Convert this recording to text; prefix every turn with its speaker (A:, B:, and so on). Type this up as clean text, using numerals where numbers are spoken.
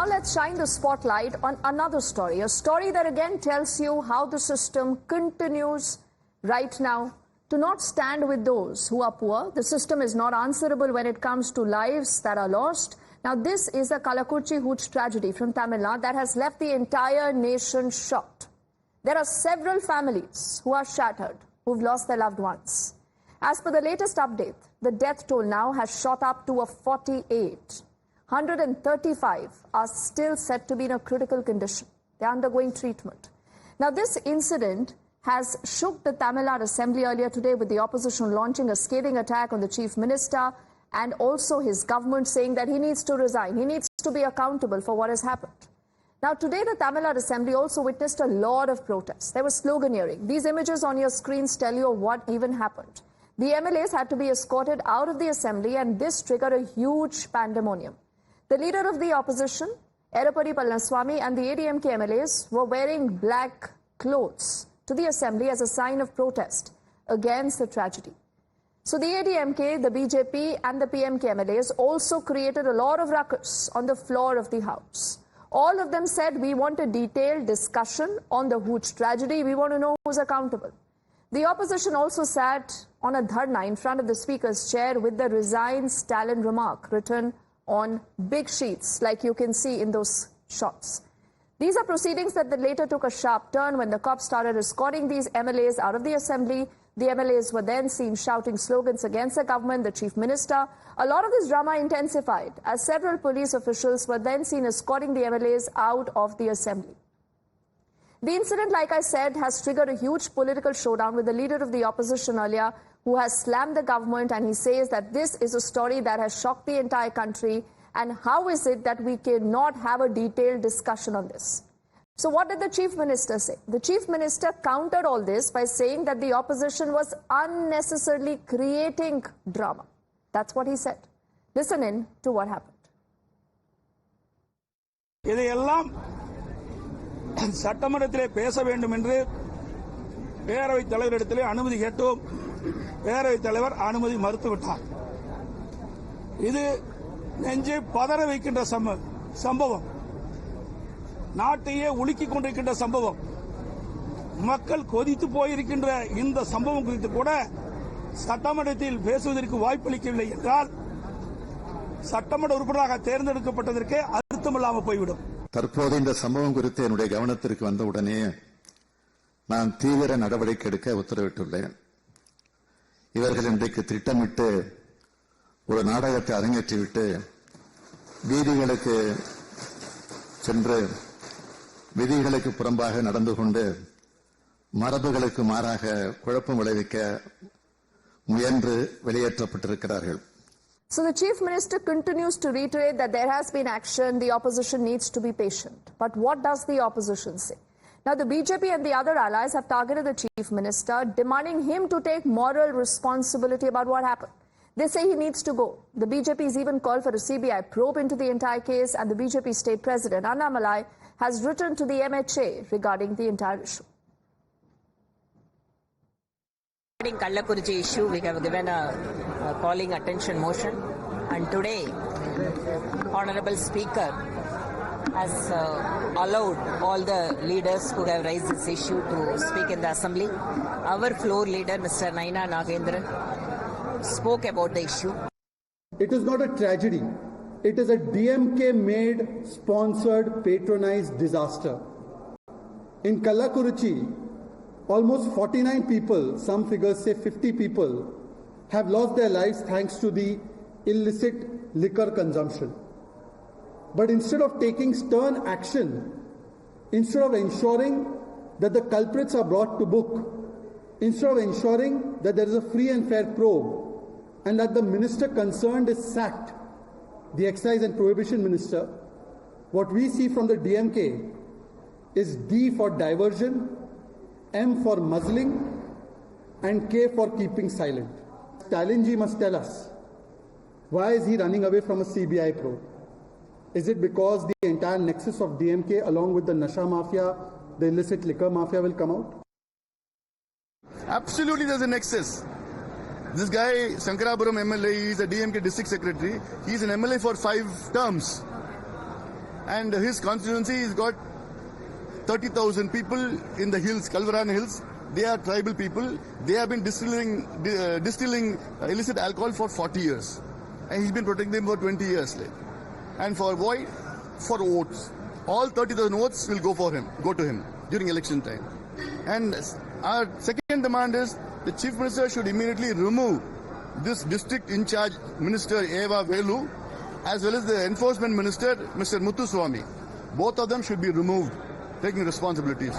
A: let's shine the spotlight on another story, a story that again tells you how the system continues right now to not stand with those who are poor. The system is not answerable when it comes to lives that are lost. Now, this is a Kalakurchi Hooch tragedy from Tamil Nadu that has left the entire nation shocked. There are several families who are shattered, who've lost their loved ones. As per the latest update, the death toll now has shot up to a 48. 135 are still said to be in a critical condition. They're undergoing treatment. Now, this incident has shook the Tamil Nadu Assembly earlier today, with the opposition launching a scathing attack on the Chief Minister and also his government, saying that he needs to resign. He needs to be accountable for what has happened. Now, today the Tamil Nadu Assembly also witnessed a lot of protests. There was sloganeering. These images on your screens tell you what even happened. The MLAs had to be escorted out of the Assembly, and this triggered a huge pandemonium. The leader of the opposition, Edappadi Palaniswamy, and the ADMK MLAs were wearing black clothes to the Assembly as a sign of protest against the tragedy. So the ADMK, the BJP and the PMK MLAs also created a lot of ruckus on the floor of the House. All of them said, we want a detailed discussion on the Hooch tragedy. We want to know who's accountable. The opposition also sat on a dharna in front of the Speaker's chair with the resign Stalin remark written on big sheets, like you can see in those shots. These are proceedings that later took a sharp turn when the cops started escorting these MLAs out of the Assembly. The MLAs were then seen shouting slogans against the government, the Chief Minister. A lot of this drama intensified as several police officials were then seen escorting the MLAs out of the Assembly. The incident, like I said, has triggered a huge political showdown with the leader of the opposition earlier, who has slammed the government, and he says that this is a story that has shocked the entire country, and how is it that we cannot have a detailed discussion on this? So what did the Chief Minister say? The Chief Minister countered all this by saying that the opposition was unnecessarily creating drama. That's what he said. Listen in to what happened.
B: இதையெல்லாம் சட்டமன்றத்திலே பேச வேண்டும் என்று பேரவைத் தலைவரிடத்திலே அனுமதி கேட்டோம். பேரவைத் தலைவர் அனுமதி மறுத்துவிட்டார். இது நெஞ்சை பதற வைக்கின்ற சம்பவம், நாட்டையே உலுக்கிக் கொண்டிருக்கின்ற சம்பவம், மக்கள் கொதித்து போயிருக்கின்ற இந்த சம்பவம் குறித்து கூட சட்டமன்றத்தில் பேசுவதற்கு வாய்ப்பளிக்கவில்லை என்றால் சட்டமன்ற உறுப்பினராக தேர்ந்தெடுக்கப்பட்டதற்கே அர்த்தமில்லாமல் போய்விடும்.
C: தற்போது இந்த சம்பவம் குறித்து என்னுடைய கவனத்திற்கு வந்தவுடனே நான் தீவிர நடவடிக்கை எடுக்க உத்தரவிட்டுள்ளேன். இவர்கள் இன்றைக்கு திட்டமிட்டு ஒரு நாடகத்தை அரங்கேற்றிவிட்டு வீதிகளுக்கு சென்று விதிகளுக்கு புறம்பாக நடந்து கொண்டு மரபுகளுக்கு மாறாக குழப்பம் விளைவிக்க முயன்று வெளியேற்றப்பட்டிருக்கிறார்கள்.
A: So the Chief Minister continues to reiterate that there has been action, the opposition needs to be patient. But what does the opposition say? Now, the BJP and the other allies have targeted the Chief Minister, demanding him to take moral responsibility about what happened. They say he needs to go. The BJP has even called for a CBI probe into the entire case, and the BJP state president, Annamalai, has written to the MHA regarding the entire issue.
D: Regarding Kalakurchi issue, we have given a calling attention motion, and today Honorable Speaker has allowed all the leaders who have raised this issue to speak in the Assembly. Our floor leader, Mr. Naina Nagendran, spoke about the issue.
E: It is not a tragedy. It is a DMK-made, sponsored, patronized disaster. In Kalakurchi, almost 49 people, some figures say 50 people, have lost their lives thanks to the illicit liquor consumption. But instead of taking stern action, instead of ensuring that the culprits are brought to book, instead of ensuring that there is a free and fair probe, and that the minister concerned is sacked, the Excise and Prohibition Minister, what we see from the DMK is D for diversion, M for muzzling, and K for keeping silent. Stalin ji must tell us, why is he running away from a CBI probe? Is it because the entire nexus of DMK along with the Nasha Mafia, the illicit liquor mafia will come out?
F: Absolutely there's a nexus. This guy, Shankarapuram MLA, he is a DMK district secretary. He is an MLA for 5 terms. And his constituency has got 30,000 people in the hills, Kalvarana Hills. They are tribal people. They have been distilling illicit alcohol for 40 years. And he's been protecting them for 20 years. And for why? For votes. All 30,000 votes will go to him during election time. And our second demand is the Chief Minister should immediately remove this district in charge Minister Eva Velu as well as the Enforcement Minister Mr. Muthuswamy. Both of them should be removed, taking responsibilities.